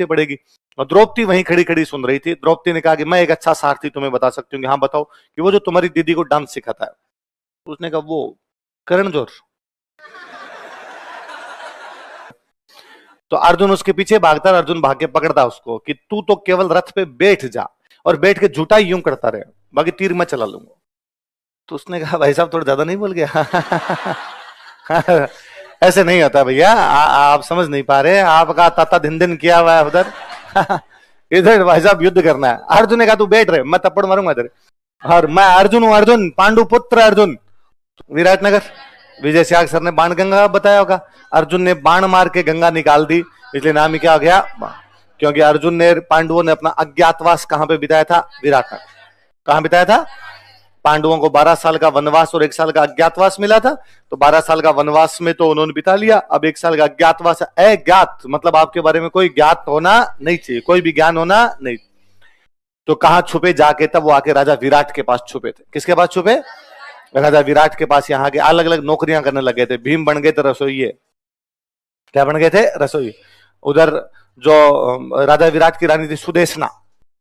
किससे पड़ेगी। और द्रौपदी वहीं खड़ी खड़ी सुन रही थी। द्रौपदी ने कहा कि मैं एक अच्छा सारथी तुम्हें बता सकती हूँ। हाँ बताओ, कि वो जो तुम्हारी दीदी को डांस सिखाता है। उसने कहा वो करण जोर। तो अर्जुन उसके पीछे भागता, अर्जुन भाग के पकड़ता उसको कि तू तो केवल रथ पे बैठ जा और बैठ के झूठा यूं करता रहे, बाकी तीर मैं चला लूंगा। तो उसने कहा भाई साहब थोड़ा ज्यादा नहीं बोल गया। ऐसे नहीं होता भैया, आप समझ नहीं पा रहे, आपका ताता दिन दिन किया हुआ है उधर। इधर भाई साहब युद्ध करना है। अर्जुन ने कहा तू बैठ रहे, मैं थप्पड़ मारूंगा तेरे। और मैं अर्जुन हूं, अर्जुन पांडु पुत्र अर्जुन, विराटनगर। विजय सियाग सर ने बाण गंगा बताया होगा। अर्जुन ने बाण मार के गंगा निकाल दी, इसलिए नाम ही क्या हो गया, क्योंकि अर्जुन ने, पांडवों ने अपना अज्ञातवास कहां पे बिताया था, विराटनगर। कहां बिताया था? पांडवों को 12 साल का वनवास और 1 साल का अज्ञातवास मिला था। तो 12 साल का वनवास में तो उन्होंने बिता लिया, अब 1 साल का अज्ञातवास। अज्ञात मतलब आपके बारे में कोई ज्ञात होना नहीं चाहिए, कोई भी ज्ञान होना नहीं। तो कहां छुपे जाके, तब वो आके राजा विराट के पास छुपे थे। किसके पास छुपे? राजा विराट के पास। यहाँ के अलग अलग नौकरियां करने लगे थे। भीम बन गए थे रसोइये। क्या बन गए थे? रसोई। उधर जो राजा विराट की रानी थी सुदेशना,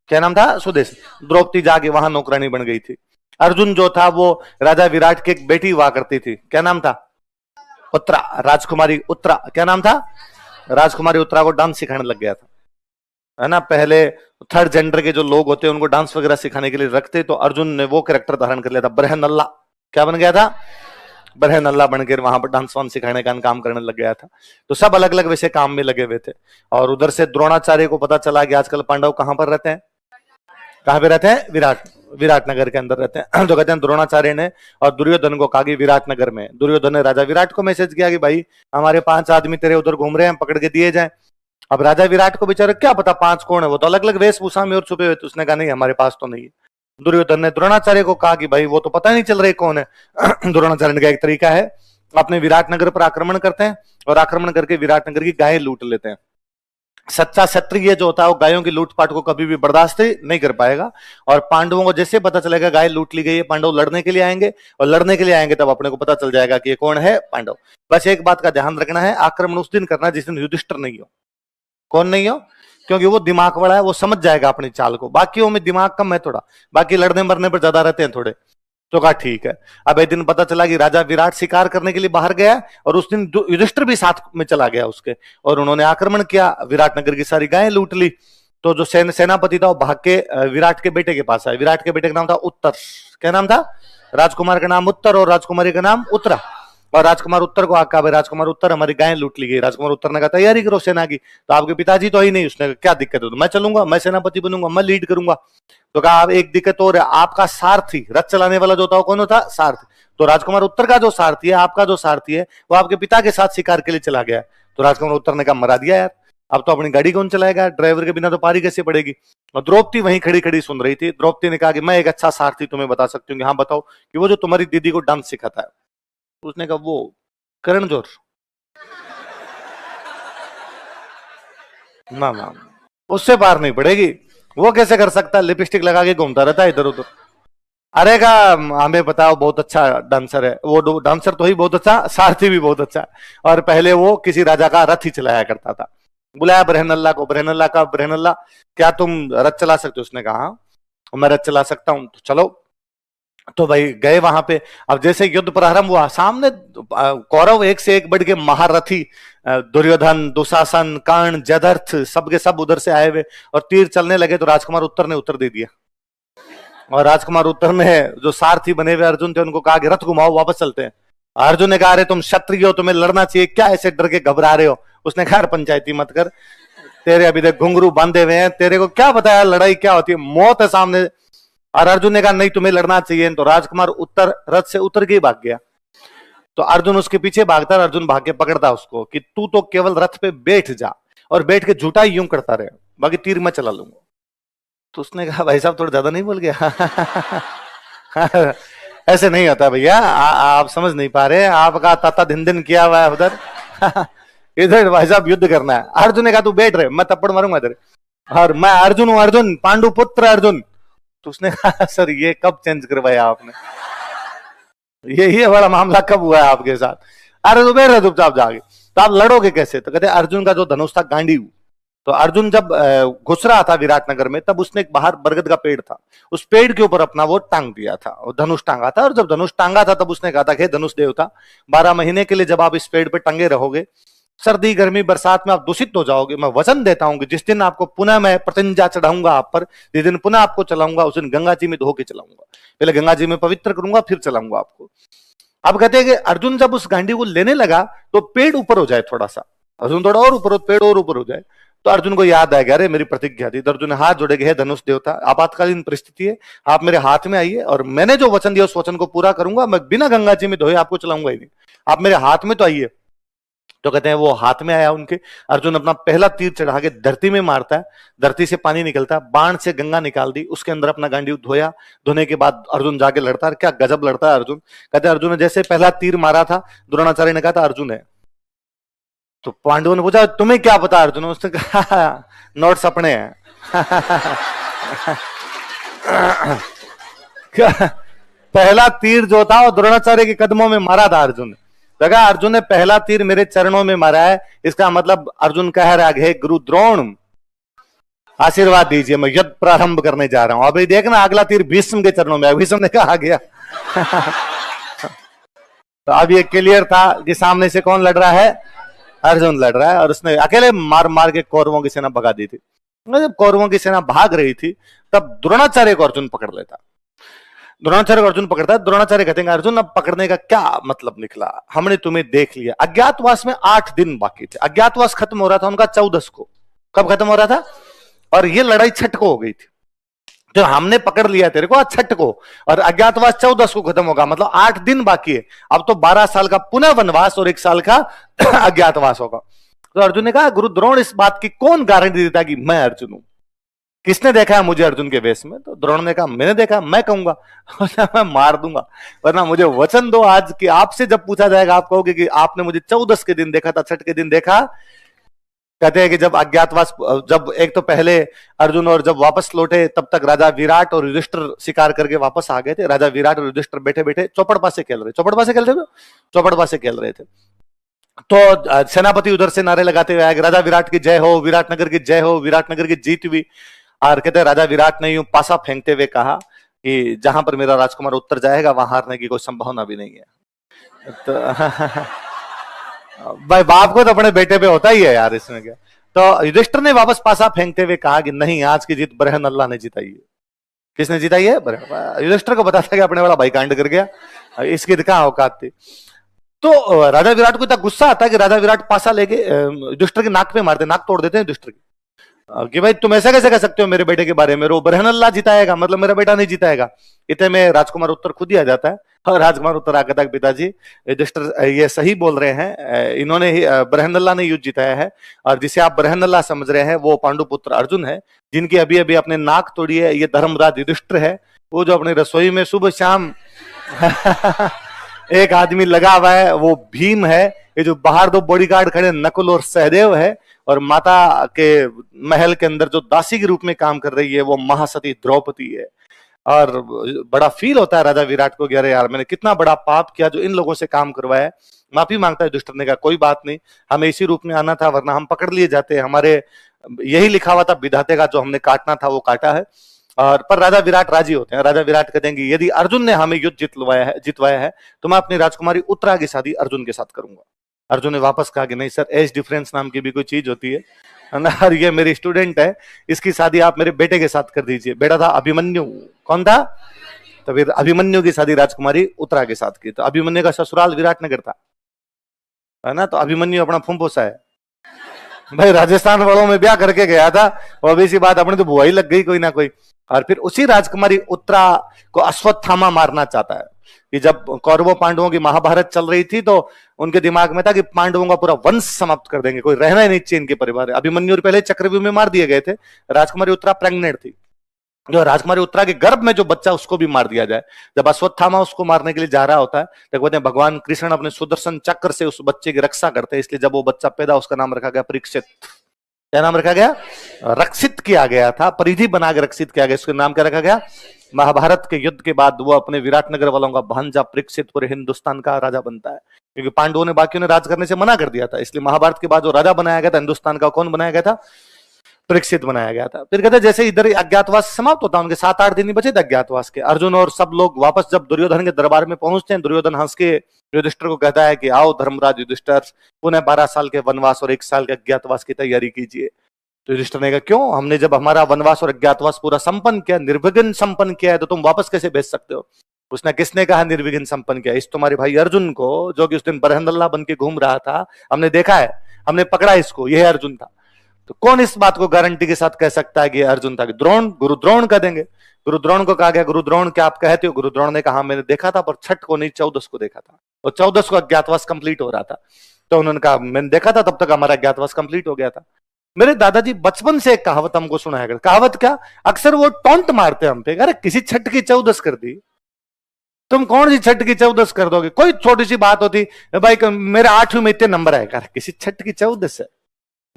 क्या नाम था? सुदेश। द्रौपदी जाके वहां नौकरानी बन गई थी। अर्जुन जो था वो राजा विराट की एक बेटी हुआ करती थी, क्या नाम था? उत्तरा, राजकुमारी उत्तरा। क्या नाम था? राजकुमारी उत्तरा को डांस सिखाने लग गया था, है ना। पहले थर्ड जेंडर के जो लोग होते हैं उनको डांस वगैरह सिखाने के लिए रखते, तो अर्जुन ने वो कैरेक्टर धारण कर लिया था, बरहनल्ला। क्या बन गया था? बरहनल्ला बनकर वहां पर डांस वांस सिखाने का काम करने लग गया था। तो सब अलग अलग वैसे काम में लगे हुए थे। और उधर से द्रोणाचार्य को पता चला कि आजकल पांडव कहां पर रहते हैं, कहां पे रहते हैं? विराटनगर के अंदर रहते हैं। तो कहते हैं द्रोणाचार्य ने और दुर्योधन को कहा कि विराटनगर में। दुर्योधन ने राजा विराट को मैसेज किया कि भाई हमारे 5 आदमी तेरे उधर घूम रहे हैं, पकड़ के दिए जाए। अब राजा विराट को बेचारे क्या पता 5 कौन है, वो तो अलग अलग वेशभूषा में और छुपे हुए थे। उसने कहा नहीं हमारे पास तो नहीं है। दुर्योधन ने द्रोणाचार्य को कहा कि भाई वो तो पता नहीं चल रहे कौन है। द्रोणाचार्य का एक तरीका है, अपने विराटनगर पर आक्रमण करते हैं और आक्रमण करके विराटनगर की गायें लूट लेते हैं। सच्चा क्षत्रिय जो होता है वो गायों की लूटपाट को कभी भी बर्दाश्त नहीं कर पाएगा। और पांडवों को जैसे पता चलेगा गाय लूट ली गई है, पांडव लड़ने के लिए आएंगे, और लड़ने के लिए आएंगे तब अपने को पता चल जाएगा कि ये कौन है, पांडव। बस एक बात का ध्यान रखना है, आक्रमण उस दिन करना जिस दिन युधिष्ठिर नहीं हो। कौन नहीं हो? क्योंकि वो दिमाग बड़ा है, वो समझ जाएगा अपनी चाल को। बाकियों में दिमाग कम है थोड़ा, बाकी लड़ने मरने पर ज्यादा रहते हैं थोड़े। तो कहा ठीक है। अब एक दिन पता चला कि राजा विराट शिकार करने के लिए बाहर गया, और उस दिन युधिष्ठिर भी साथ में चला गया उसके, और उन्होंने आक्रमण किया, विराटनगर की सारी गायें लूट ली। तो जो सेनापति था वो भाग के विराट के बेटे के पास आया। विराट के बेटे का नाम था उत्तर। क्या नाम था? राजकुमार का नाम उत्तर और राजकुमारी का नाम उत्तरा। और राजकुमार उत्तर को आका, भाई राजकुमार उत्तर हमारी गायें लूट ली गई। राजकुमार उत्तर ने कहा तैयारी करो सेना की। तो आपके पिताजी तो ही नहीं। उसने कहा क्या दिक्कत है? तो मैं चलूंगा, मैं सेनापति बनूंगा, मैं लीड करूंगा। तो कहा अब एक दिक्कत और है, आपका सारथी, रथ चलाने वाला जो था कौन होता? सारथी। तो राजकुमार उत्तर का जो सारथी है, आपका जो सारथी है, वो आपके पिता के साथ शिकार के लिए चला गया। तो राजकुमार उत्तर ने कहा मरा दिया यार, अब तो अपनी गाड़ी कौन चलाएगा, ड्राइवर के बिना तो पारी कैसे पड़ेगी। और द्रौपदी वहीं खड़ी खड़ी सुन रही थी। द्रौपदी ने कहा कि मैं एक अच्छा सारथी तुम्हें बता सकती हूँ। हाँ बताओ, कि वो जो तुम्हारी दीदी को डांस सिखाता है। उसने कहा वो करण जोर। ना ना, उससे पार नहीं पड़ेगी। वो कैसे कर सकता है, लिपस्टिक लगा के घूमता रहता है इधर उधर। अरे का हमें बताओ, बहुत अच्छा डांसर है वो। डांसर तो ही बहुत अच्छा, सारथी भी बहुत अच्छा। और पहले वो किसी राजा का रथ ही चलाया करता था। बुलाया बरहनल्ला को। बरहनल्ला का, बरहनल्ला क्या तुम रथ चला सकते हो? उसने कहा हाँ मैं रथ चला सकता हूं। तो चलो। तो भाई गए वहां पे। अब जैसे युद्ध प्रारंभ हुआ, सामने कौरव एक से एक बढ़ के महारथी, दुर्योधन, दुशासन, कर्ण, जयद्रथ, सबके सब उधर से आए हुए, और तीर चलने लगे। तो राजकुमार उत्तर ने उत्तर दे दिया, और राजकुमार उत्तर ने जो सारथी बने हुए अर्जुन थे उनको कहा कि रथ घुमाओ, वापस चलते हैं। अर्जुन ने कहा अरे तुम क्षत्रिय हो, तुम्हें लड़ना चाहिए, क्या ऐसे डर के घबरा रहे हो? उसने कहा पंचायती मत कर, तेरे अभी तक घुंघरू बांधे हुए हैं, तेरे को क्या बताया लड़ाई क्या होती है, मौत है सामने। और अर्जुन ने कहा नहीं तुम्हें लड़ना चाहिए। तो राजकुमार उत्तर रथ से उतर के ही भाग गया। तो अर्जुन उसके पीछे भागता, अर्जुन भाग के पकड़ता उसको कि तू तो केवल रथ पे बैठ जा और बैठ के झूठा यूं करता रहे, बाकी तीर मैं चला लूंगा। तो उसने कहा भाई साहब थोड़ा ज्यादा नहीं बोल गया। ऐसे नहीं होता भैया, आप समझ नहीं पा रहे, आपका ताता दिन दिन किया हुआ है उधर। इधर भाई साहब युद्ध करना है। अर्जुन ने कहा तू बैठ रहे, मैं थप्पड़ मारूंगा तेरे। और मैं अर्जुन हूं, अर्जुन पांडु पुत्र अर्जुन। तो उसने कहा सर ये कब चेंज करवाया आपने, ये बड़ा मामला कब हुआ है आपके साथ? अरे तो बैठ रहे चुपचाप जाके, तो आप लड़ोगे कैसे? तो कहते अर्जुन का जो धनुष था गांडीव, तो अर्जुन जब घुस रहा था विराटनगर में, तब उसने एक बाहर बरगद का पेड़ था, उस पेड़ के ऊपर अपना वो टांग दिया था, वो धनुष टांगा था। और जब धनुष टांगा था तब उसने कहा था कि धनुष देवता, 12 महीने के लिए जब आप इस पेड़ पे टंगे रहोगे, सर्दी गर्मी बरसात में आप दूषित हो जाओगे, मैं वचन देता हूं कि जिस दिन आपको पुनः मैं प्रतिज्ञा चढ़ाऊंगा आप पर, जिस दिन पुनः आपको चलाऊंगा, उस दिन गंगा जी में धो के चलाऊंगा, पहले गंगा जी में पवित्र करूंगा फिर चलाऊंगा आपको। अब कहते हैं कि अर्जुन जब उस गांडी को लेने लगा तो पेड़ ऊपर हो जाए थोड़ा सा, अर्जुन थोड़ा और ऊपर हो, पेड़ और ऊपर हो जाए, तो अर्जुन को याद आएगा, अरे मेरी प्रतिज्ञा थी। तो अर्जुन ने हाथ जोड़े, हे धनुष देवता, आपातकालीन परिस्थिति है, आप मेरे हाथ में आइए और मैंने जो वचन दिया उस वचन को पूरा करूंगा, मैं बिना गंगा जी में धोए आपको चलाऊंगा ही नहीं, आप मेरे हाथ में तो आइए। तो कहते हैं वो हाथ में आया उनके, अर्जुन अपना पहला तीर चढ़ा के धरती में मारता है, धरती से पानी निकलता है, बाण से गंगा निकाल दी, उसके अंदर अपना गांडी धोया, धोने के बाद अर्जुन जाके लड़ता है, क्या गजब लड़ता है अर्जुन। कहते हैं अर्जुन ने जैसे पहला तीर मारा था, द्रोणाचार्य ने कहा था अर्जुन है, तो पांडवों ने पूछा तुम्हें क्या पता अर्जुन, उसने कहा नोट्स अपने हैं। पहला तीर जो था वो द्रोणाचार्य के कदमों में मारा था अर्जुन ने, लगा अर्जुन ने पहला तीर मेरे चरणों में मारा है, इसका मतलब अर्जुन कह रहा है गुरु द्रोण आशीर्वाद दीजिए, मैं युद्ध प्रारंभ करने जा रहा हूं। अभी देखना अगला तीर भीष्म के चरणों में, भीष्म ने कहा गया। तो अब ये क्लियर था कि सामने से कौन लड़ रहा है, अर्जुन लड़ रहा है, और उसने अकेले मार मार के कौरवों की सेना भगा दी थी। जब कौरवों की सेना भाग रही थी तब द्रोणाचार्य को अर्जुन पकड़ लेता, द्रोणाचार्य को अर्जुन पकड़ता है। द्रोणाचार्य कहते हैं अर्जुन अब पकड़ने का क्या मतलब निकला, हमने तुम्हें देख लिया। अज्ञातवास में 8 दिन बाकी थे, अज्ञातवास खत्म हो रहा था उनका 14 को, कब खत्म हो रहा था, और ये लड़ाई 6 को हो गई थी, जो हमने पकड़ लिया तेरे को आज 6 को, और अज्ञातवास 14 को खत्म होगा, मतलब 8 दिन बाकी है। अब तो 12 साल का पुनः वनवास और 1 साल का अज्ञातवास होगा। तो अर्जुन ने कहा गुरु द्रोण इस बात की कौन गारंटी देता कि मैं अर्जुन हूं, किसने देखा है मुझे अर्जुन के वेश में। तो द्रोण ने कहा मैंने देखा, मैं कहूंगा मैं मार दूंगा, वरना मुझे वचन दो आज कि आपसे जब पूछा जाएगा आप कहोगे कि आपने मुझे 14 के दिन देखा था, 6 के दिन देखा। कहते हैं कि जब अज्ञातवास, जब एक तो पहले अर्जुन और जब वापस लौटे तब तक राजा विराट और युधिष्ठिर शिकार करके वापस आ गए थे। राजा विराट और युधिष्ठिर बैठे बैठे चौपड़ पासे खेल रहे, चौपड़ पासे खेल रहे थे। तो सेनापति उधर से नारे लगाते हुए आए, राजा विराट की जय हो, विराटनगर की जय हो, विराटनगर की जीत हुई। और कहते हैं राजा विराट ने यूं पासा फेंकते हुए कहा कि जहां पर मेरा राजकुमार उत्तर जाएगा वहां हारने की कोई संभावना भी नहीं है। तो भाई बाप को तो अपने बेटे पे होता ही है यार, इसमें क्या। तो युधिष्ठिर ने वापस पासा फेंकते हुए कहा कि नहीं, आज की जीत बरहन अल्लाह ने जिताई है। किसने जिताई है? युधिष्ठिर को पता था कि अपने वाला भाई कांड कर गया, इसकी कहां औकात थी। तो राजा विराट को इतना गुस्सा आता है कि राजा विराट पासा लेके युधिष्ठिर की नाक पे मारते, नाक तोड़ देते हैं युधिष्ठिर की, कि भाई तुम ऐसा कैसे कह सकते हो मेरे बेटे के बारे में, वो बरहन अल्लाह जिताएगा, मतलब मेरा बेटा नहीं जिताएगा। इतने में राजकुमार उत्तर खुद ही आ जाता है, और राजकुमार उत्तर आकर तक पिताजी युधिष्ठिर ये सही बोल रहे हैं, इन्होंने ही बरहन अल्लाह ने युद्ध जिताया है, और जिसे आप बरहन अल्लाह समझ रहे हैं वो पांडुपुत्र अर्जुन है, जिनकी अभी अभी अपने नाक तोड़ी है ये धर्मराज युधिष्ठिर है, वो जो अपनी रसोई में सुबह शाम एक आदमी लगा हुआ है वो भीम है, ये जो बाहर 2 बॉडीगार्ड खड़े नकुल और सहदेव है, और माता के महल के अंदर जो दासी के रूप में काम कर रही है वो महासती द्रौपदी है। और बड़ा फील होता है राजा विराट को कि अरे यार मैंने कितना बड़ा पाप किया जो इन लोगों से काम करवाया है। माफी मांगता है युधिष्ठिर ने कहा कोई बात नहीं, हमें इसी रूप में आना था वरना हम पकड़ लिए जाते, हमारे यही लिखा हुआ था विधाते का, जो हमने काटना था वो काटा है। और पर राजा विराट राजी होते हैं, राजा विराट कहते हैं कि यदि अर्जुन ने हमें युद्ध जितवाया है तो मैं अपनी राजकुमारी उत्तरा की शादी अर्जुन के साथ करूंगा। अर्जुन ने वापस कहा कि नहीं सर, एज डिफरेंस नाम की भी कोई चीज होती है ना, और ये मेरी स्टूडेंट है, इसकी शादी आप मेरे बेटे के साथ कर दीजिए। बेटा था अभिमन्यु, कौन था? तो फिर अभिमन्यु की शादी राजकुमारी उत्तरा के साथ की। तो अभिमन्यु का ससुराल विराटनगर था, है ना, तो अभिमन्यु अपना फुंफोसा है भाई, राजस्थान वालों में ब्याह करके गया था, और सी बात अपने तो बुआ ही लग गई कोई ना कोई। और फिर उसी राजकुमारी उत्तरा को अश्वत्थामा मारना चाहता है कि जब कौरवों पांडवों की महाभारत चल रही थी तो उनके दिमाग में था कि पांडवों का पूरा वंश समाप्त कर देंगे, कोई रहना ही नहीं चाहिए इनके परिवार। अभिमन्यु पहले चक्रव्यूह में मार दिए गए थे, राजकुमारी उत्तरा प्रेग्नेंट थी, जो राजकुमारी उत्तरा के गर्भ में जो बच्चा उसको भी मार दिया जाए। जब अश्वत्थामा उसको मारने के लिए जा रहा होता है तो कहते हैं भगवान कृष्ण अपने सुदर्शन चक्र से उस बच्चे की रक्षा करते हैं, इसलिए जब वो बच्चा पैदा उसका नाम रखा गया परीक्षित। क्या नाम रखा गया? रक्षित किया गया था, परिधि बना के रक्षित किया गया, इसका नाम क्या रखा गया? महाभारत के युद्ध के बाद वो अपने विराटनगर वालों का भांजा परीक्षित पूरे हिंदुस्तान का राजा बनता है, क्योंकि पांडवों ने बाकियों ने राज करने से मना कर दिया था, इसलिए महाभारत के बाद जो राजा बनाया गया था हिंदुस्तान का, कौन बनाया गया था? परीक्षित बनाया गया था। फिर कहते जैसे इधर अज्ञातवास समाप्त होता, उनके 7-8 दिन ही बचे थे अज्ञातवास के। अर्जुन और सब लोग वापस जब दुर्योधन के दरबार में पहुंचते हैं, दुर्योधन हंस के युधिष्ठिर को कहता है कि आओ धर्मराज युधिष्ठिर, पुनः 12 साल के वनवास और 1 साल के अज्ञातवास की तैयारी कीजिए। तो युधिष्ठिर ने कहा क्यों, हमने जब हमारा वनवास और अज्ञातवास पूरा संपन्न किया, निर्विघ्न संपन्न किया है, तो तुम वापस कैसे भेज सकते हो? उसने किसने कहा निर्विघ्न संपन्न किया? इस तुम्हारे भाई अर्जुन को, जो कि उस दिन बरहंदल्ला बन के घूम रहा था, हमने देखा है, हमने पकड़ा इसको, यह अर्जुन था। तो कौन इस बात को गारंटी के साथ कह सकता है कि अर्जुन था? द्रोण, गुरु द्रोण कह देंगे। गुरु द्रोण को कहा गया, गुरु द्रोण क्या आप कहते हो? गुरु द्रोण ने कहा मैंने देखा था, पर 6 को नहीं 14 को देखा था, और 14 को अज्ञातवास कंप्लीट हो रहा था। तो उन्होंने कहा मैंने देखा था, तब तक हमारा अज्ञातवास कंप्लीट हो गया था। मेरे दादाजी बचपन से एक कहावत हमको सुनाया करते। कहावत क्या? अक्सर वो टॉन्ट मारते हम पे, अरे किसी 6 की 14 कर दी, तुम कौन सी 6 की 14 कर दोगे? कोई छोटी सी बात होती, भाई मेरे 8वीं में इतने नंबर आएगा, किसी 6 की 14 है,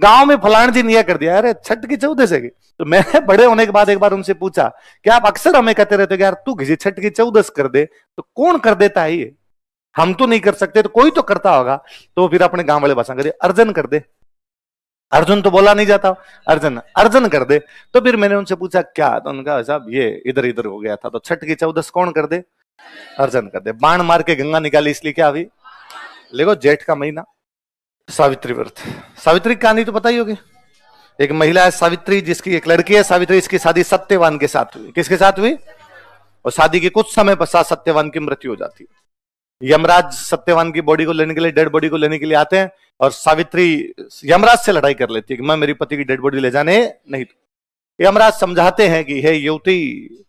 गांव में फलान जी ने कर दिया, अरे 6 की 14 है। तो मैंने बड़े होने के बाद एक बार उनसे पूछा कि आप अक्सर हमें कहते रहते हो यार तू किसी 6 की 14 कर दे, तो कौन कर देता है ये? हम तो नहीं कर सकते, तो कोई तो करता होगा। तो फिर अपने गांव वाले भाषा कर दे, अर्जन कर दे। अर्जुन तो बोला नहीं जाता, अर्जन अर्जन कर दे। तो फिर मैंने उनसे पूछा क्या? तो उनका साहब ये इधर इधर हो गया था, तो 6 की 14 कौन कर दे? अर्जन कर दे। बाण मार के गंगा निकाली इसलिए क्या? अभी देखो जेठ का महीना, सावित्री व्रत। सावित्री की कहानी तो पता ही होगी। एक महिला है सावित्री, जिसकी एक लड़की है सावित्री, इसकी शादी सत्यवान के साथ हुई। किसके साथ हुई? और शादी के कुछ समय पश्चात सत्यवान की मृत्यु हो जाती है। यमराज सत्यवान की बॉडी को लेने के लिए, डेड बॉडी को लेने के लिए आते हैं, और सावित्री यमराज से लड़ाई कर लेती है कि मैं मेरी पति की डेड बॉडी ले जाने नहीं। यमराज समझाते हैं कि हे युवती,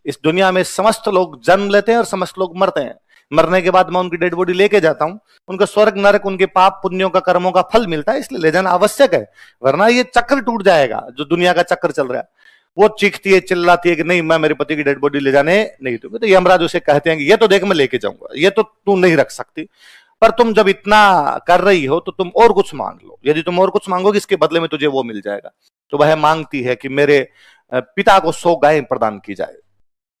इस दुनिया में समस्त लोग जन्म लेते हैं और समस्त लोग मरते हैं। मरने के बाद मैं उनकी डेड बॉडी लेके जाता हूं, उनका स्वर्ग नरक उनके पाप पुण्यों का कर्मों का फल मिलता है, इसलिए ले जाना आवश्यक है, वरना ये चक्र टूट जाएगा जो दुनिया का चक्र चल रहा है। वो चीखती है, चिल्लाती है कि नहीं मैं मेरे पति की डेड बॉडी ले जाने नहीं दूंगी। तो यमराज उसे कहते हैं कि ये तो देख मैं लेके जाऊंगा, ये तो तू नहीं रख सकती, पर तुम जब इतना कर रही हो तो तुम और कुछ मांग लो, यदि तुम और कुछ मांगोगे इसके बदले में तुझे वो मिल जाएगा। तो वह मांगती है कि मेरे पिता को 100 गाय प्रदान की जाए।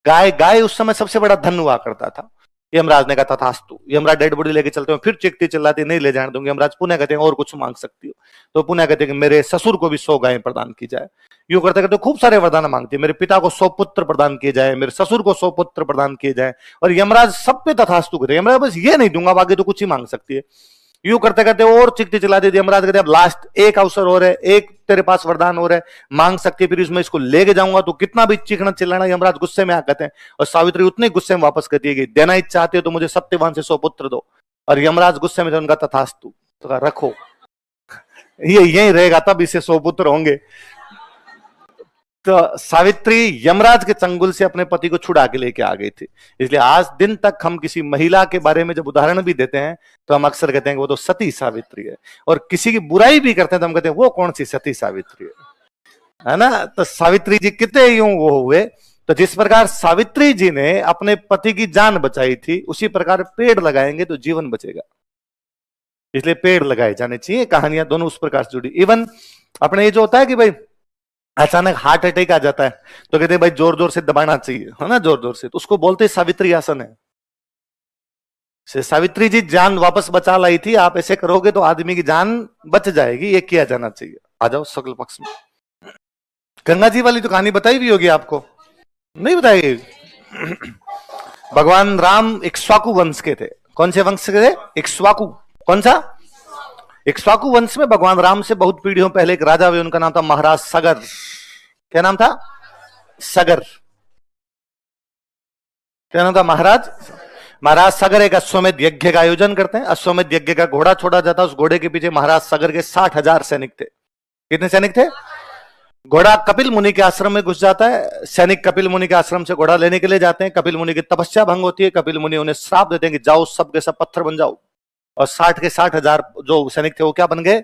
गाय गाय उस समय सबसे बड़ा धन हुआ करता था। यमराज ने कहा तथास्तु। यमराज डेड बॉडी लेके चलते हैं, फिर चिकती चिल्लाती नहीं ले जाने दूंगी। यमराज पुनः कहते हैं और कुछ मांग सकती हो? तो पुनः कहते हैं कि मेरे ससुर को भी 100 गायें प्रदान की जाए। यूं करते करते खूब सारे वरदान मांगती है, मेरे पिता को 100 पुत्र प्रदान किए जाए, मेरे ससुर को 100 पुत्र प्रदान किए जाए। और यमराज सब पे तथास्तु कहते हैं, यमराज बस ये नहीं दूंगा, बाकी तो कुछ ही मांग सकती है। यूं करते करते और चिकती चिल्ला देती। यमराज कहते अब लास्ट एक अवसर हो रहा है, एक तेरे पास वरदान हो रहा है, मांग सकती है, फिर इसमें इसको लेके जाऊंगा तो कितना भी चीखना चिल्लाना। यमराज गुस्से में आ कहते हैं, और सावित्री उतने गुस्से में वापस कहती है कि देना ही चाहते हो तो मुझे सत्यवान से 100 पुत्र दो। और यमराज गुस्से में उनका तथास्तु, तो कहा रखो, ये यही रहेगा तब इसे 100 पुत्र होंगे। तो सावित्री यमराज के चंगुल से अपने पति को छुड़ा के लेके आ गई थी। इसलिए आज दिन तक हम किसी महिला के बारे में जब उदाहरण भी देते हैं तो हम अक्सर कहते हैं कि वो तो सती सावित्री है, और किसी की बुराई भी करते हैं तो हम कहते हैं वो कौन सी सती सावित्री है ना। तो सावित्री जी कितने यूं वो हुए। तो जिस प्रकार सावित्री जी ने अपने पति की जान बचाई थी, उसी प्रकार पेड़ लगाएंगे तो जीवन बचेगा। इसलिए पेड़ लगाए जाने चाहिए। कहानियां दोनों उस प्रकार से जुड़ी। इवन अपने ये जो होता है कि भाई अचानक हार्ट अटैक आ जाता है तो कहते हैं भाई जोर जोर से दबाना चाहिए, है ना, जोर जोर से, तो उसको बोलते सावित्री आसन है। सावित्री जी जान वापस बचा लाई थी, आप ऐसे करोगे तो आदमी की जान बच जाएगी, ये किया जाना चाहिए। आ जाओ शुक्ल पक्ष में। गंगा जी वाली तो कहानी बताई भी होगी आपको, नहीं बताई? भगवान राम इक्ष्वाकु वंश के थे। कौन से वंश के थे? इक्ष्वाकु। कौन सा? इक्ष्वाकु वंश में भगवान राम से बहुत पीढ़ियों पहले एक राजा हुए, उनका नाम था महाराज सगर। क्या नाम था? सगर। क्या नाम था? महाराज सगर एक अश्वमेध यज्ञ का आयोजन करते हैं। अश्वमेध यज्ञ का घोड़ा छोड़ा जाता है, उस घोड़े के पीछे महाराज सगर के 60,000 सैनिक थे। कितने सैनिक थे? घोड़ा कपिल मुनि के आश्रम में घुस जाता है। सैनिक कपिल मुनि के आश्रम से घोड़ा लेने के लिए जाते हैं। कपिल मुनि की तपस्या भंग होती है। कपिल मुनि उन्हें श्राप देते हैं कि जाओ सब के सब पत्थर बन जाओ। और 60 के 60,000 जो सैनिक थे वो क्या बन गए?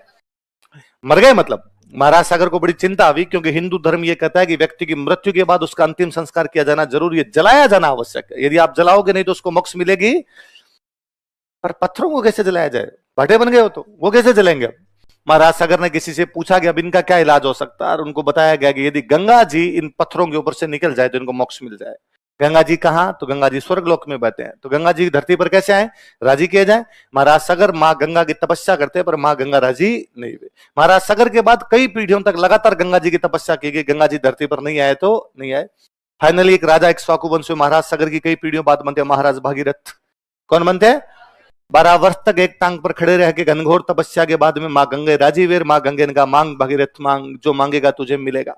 मर गए। मतलब महाराज सागर को बड़ी चिंता हुई, क्योंकि हिंदू धर्म ये कहता है कि व्यक्ति की मृत्यु के बाद उसका अंतिम संस्कार किया जाना जरूरी है, जलाया जाना आवश्यक है। यदि आप जलाओगे नहीं तो उसको मोक्ष मिलेगी। पर पत्थरों को कैसे जलाया जाए? भाटे बन गए हो तो वो कैसे जलेंगे? अब महाराज सागर ने किसी से पूछा कि अब इनका क्या इलाज हो सकता है, और उनको बताया गया कि यदि गंगा जी इन पत्थरों के ऊपर से निकल जाए तो इनको मोक्ष मिल जाए। गंगा जी कहाँ? तो गंगा जी स्वर्गलोक में बहते हैं। तो गंगा जी धरती पर कैसे आए? राजी किए जाए। महाराज सगर माँ गंगा की तपस्या करते हैं, पर माँ गंगा राजी नहीं हुई। महाराज सगर के बाद कई पीढ़ियों तक लगातार गंगा जी की तपस्या की गई, गंगा जी धरती पर नहीं आए तो नहीं आए। फाइनली एक राजा, एक स्वाकु वंश में महाराज सगर की कई पीढ़ियों बाद बनते हैं महाराज भागीरथ। कौन बनते हैं? 12 वर्ष तक एक टांग पर खड़े रह के घनघोर तपस्या के बाद में माँ गंगे राजी वीर, माँ गंगे ने कहा मांग भागीरथ मांग, जो मांगेगा तुझे मिलेगा।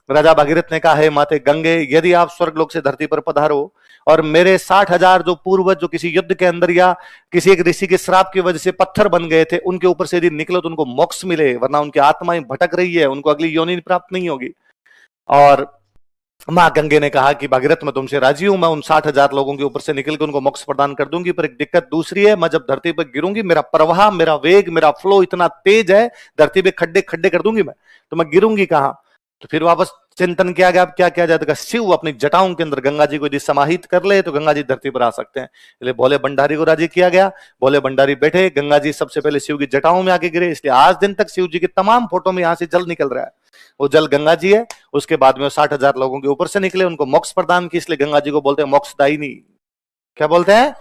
राजा भागीरथ ने कहा है माते गंगे, यदि आप स्वर्गलोक से धरती पर पधारो और मेरे 60,000 जो पूर्वज जो किसी युद्ध के अंदर या किसी एक ऋषि के श्राप की वजह से पत्थर बन गए थे, उनके ऊपर से यदि निकलो तो उनको मोक्ष मिले, वरना उनकी आत्माएं भटक रही है, उनको अगली योनि प्राप्त नहीं होगी। और मां गंगे ने कहा कि भागीरथ मैं तुमसे राजी हूं, मैं उन 60,000 लोगों के ऊपर से निकल के उनको मोक्ष प्रदान कर दूंगी, पर एक दिक्कत दूसरी है, मैं जब धरती पर गिरूंगी मेरा प्रवाह, मेरा वेग, मेरा फ्लो इतना तेज है, धरती पे खड्डे खड्डे कर दूंगी मैं, तो मैं गिरूंगी कहां? तो फिर वापस चिंतन किया गया, अब क्या किया जाएगा? शिव अपनी जटाओं के अंदर गंगा जी को यदि समाहित कर ले तो गंगा जी धरती पर आ सकते हैं। इसलिए भोले भंडारी को राजी किया गया, भोले भंडारी बैठे, गंगा जी सबसे पहले शिव की जटाओं में आके गिरे। इसलिए आज दिन तक शिव जी की तमाम फोटो में यहां से जल निकल रहा है, वो जल गंगा जी है। उसके बाद में 60,000 लोगों के ऊपर से निकले, उनको मोक्ष प्रदान की, इसलिए गंगा जी को बोलते हैं मोक्षदायिनी। क्या बोलते हैं?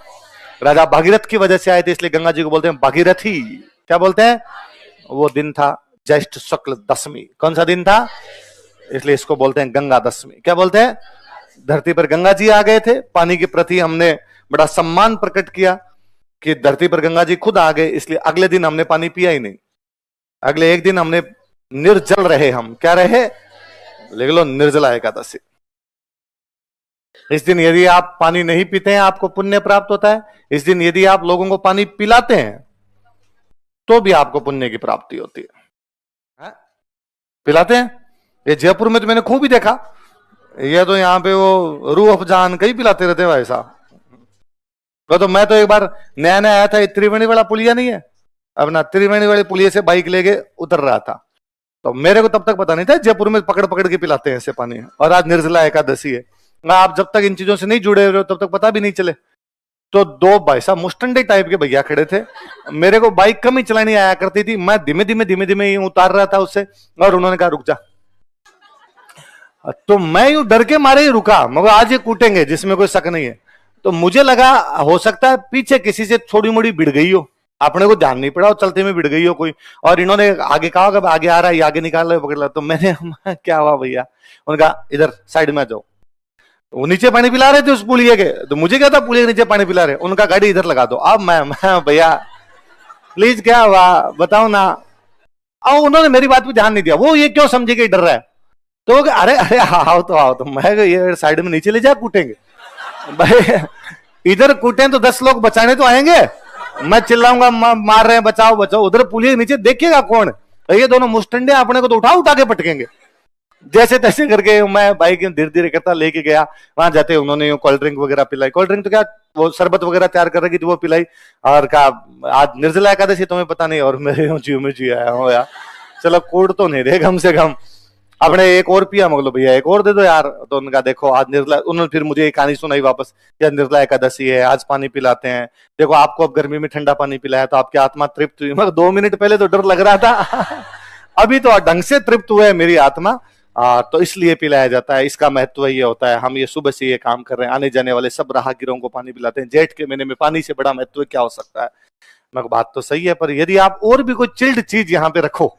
राजा भागीरथ की वजह से आए थे, इसलिए गंगा जी को बोलते हैं भागीरथी। क्या बोलते हैं? वो दिन था ज्येष्ठ शुक्ल दशमी। कौन सा दिन था? इसलिए इसको बोलते हैं गंगा दशमी। क्या बोलते हैं? धरती पर गंगा जी आ गए थे, पानी के प्रति हमने बड़ा सम्मान प्रकट किया कि धरती पर गंगा जी खुद आ गए, इसलिए अगले दिन हमने पानी पिया ही नहीं। अगले एक दिन हमने निर्जल रहे। हम क्या रहे? लिख लो, निर्जला एकादशी। इस दिन यदि आप पानी नहीं पीते हैं आपको पुण्य प्राप्त होता है। इस दिन यदि आप लोगों को पानी पिलाते हैं तो भी आपको पुण्य की प्राप्ति होती है। पिलाते हैं, ये जयपुर में तो मैंने खूब ही देखा, ये तो यहाँ पे वो रूह अफजान कहीं पिलाते रहते भाई साहब। तो मैं तो एक बार नया नया आया था, त्रिवेणी वाला पुलिया नहीं है अपना, त्रिवेणी वाले पुलिया से बाइक लेके उतर रहा था, तो मेरे को तब तक पता नहीं था जयपुर में पकड़ पकड़ के पिलाते हैं ऐसे पानी। और आज निर्जला एकादशी है, आप जब तक इन चीजों से नहीं जुड़े हुए तब तक पता भी नहीं चले। तो दो भाई साहब मुस्टंडे टाइप के भैया खड़े थे, मेरे को बाइक कम ही चलानी आया करती थी, मैं धीमे धीमे ही उतार रहा था उससे, और उन्होंने कहा रुक जा। तो मैं यूं डर के मारे ही रुका, मगर आज ये कूटेंगे जिसमें कोई शक नहीं है। तो मुझे लगा हो सकता है पीछे किसी से थोड़ी मोड़ी भिड़ गई हो, अपने को ध्यान नहीं पड़ा, और चलते में भिड़ गई हो कोई, और इन्होंने आगे कहा कि आगे आ रहा है, आगे निकाल लो, पकड़ ला। तो मैंने क्या हुआ भैया? उन्होंने कहा इधर साइड में आ जाओ। वो नीचे पानी पिला रहे थे उस पुलिये के, तो मुझे क्या था पुलिये के नीचे पानी पिला रहे, उनका गाड़ी इधर लगा दो। अब मैं भैया प्लीज क्या हुआ बताओ ना। अब उन्होंने मेरी बात पे ध्यान नहीं दिया, वो ये क्यों समझे कि डर रहा है, तो अरे अरे आओ तो आओ। तो मैं ये साइड में नीचे ले जाए कूटेंगे भाई, इधर कूटें तो 10 लोग बचाने तो आएंगे, मैं चिल्लाऊंगा मार रहे हैं बचाओ बचाओ, उधर पुलिस नीचे देखिएगा कौन, ये दोनों मुस्टंडे अपने को तो उठा उठा के पटकेंगे। जैसे तैसे करके मैं बाइक धीरे धीरे करता लेके गया, वहां जाते उन्होंने कोल्ड ड्रिंक वगैरह पिलाई, कोल्ड ड्रिंक तो क्या वो शरबत वगैरह तैयार कर रखी थी वो पिलाई, और कहा आज निर्जला एकादशी तुम्हें पता नहीं, और मेरे जीव में जी आया हूँ यार, चलो कूट तो नहीं रहे कम से कम। आपने एक और पिया, मगलो भैया एक और दे दो यार। तो उनका देखो आज निर्जला, उन्होंने फिर मुझे एक कहानी सुनाई वापस, यार निर्जला एकादशी है आज पानी पिलाते हैं, देखो आपको अब गर्मी में ठंडा पानी पिलाया तो आपकी आत्मा तृप्त हुई, मगर 2 मिनट पहले तो डर लग रहा था अभी तो ढंग से तृप्त हुआ है मेरी आत्मा, तो इसलिए पिलाया जाता है। इसका महत्व ये होता है, हम ये सुबह से ये काम कर रहे हैं, आने जाने वाले सब राहगीरों को पानी पिलाते हैं, जेठ के महीने में पानी से बड़ा महत्व क्या हो सकता है। मगर बात तो सही है, पर यदि आप और भी कोई चिल्ड चीज यहाँ पे रखो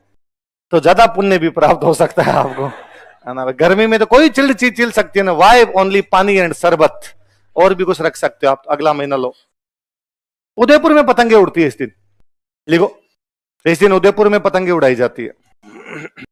तो ज्यादा पुण्य भी प्राप्त हो सकता है आपको, है ना। गर्मी में तो कोई चिल्ड चीज चिल सकती है ना, वाई ओनली पानी एंड शरबत, और भी कुछ रख सकते हो आप, अगला महीना लो। उदयपुर में पतंगे उड़ती है इस दिन, लिखो इस दिन उदयपुर में पतंगे उड़ाई जाती है।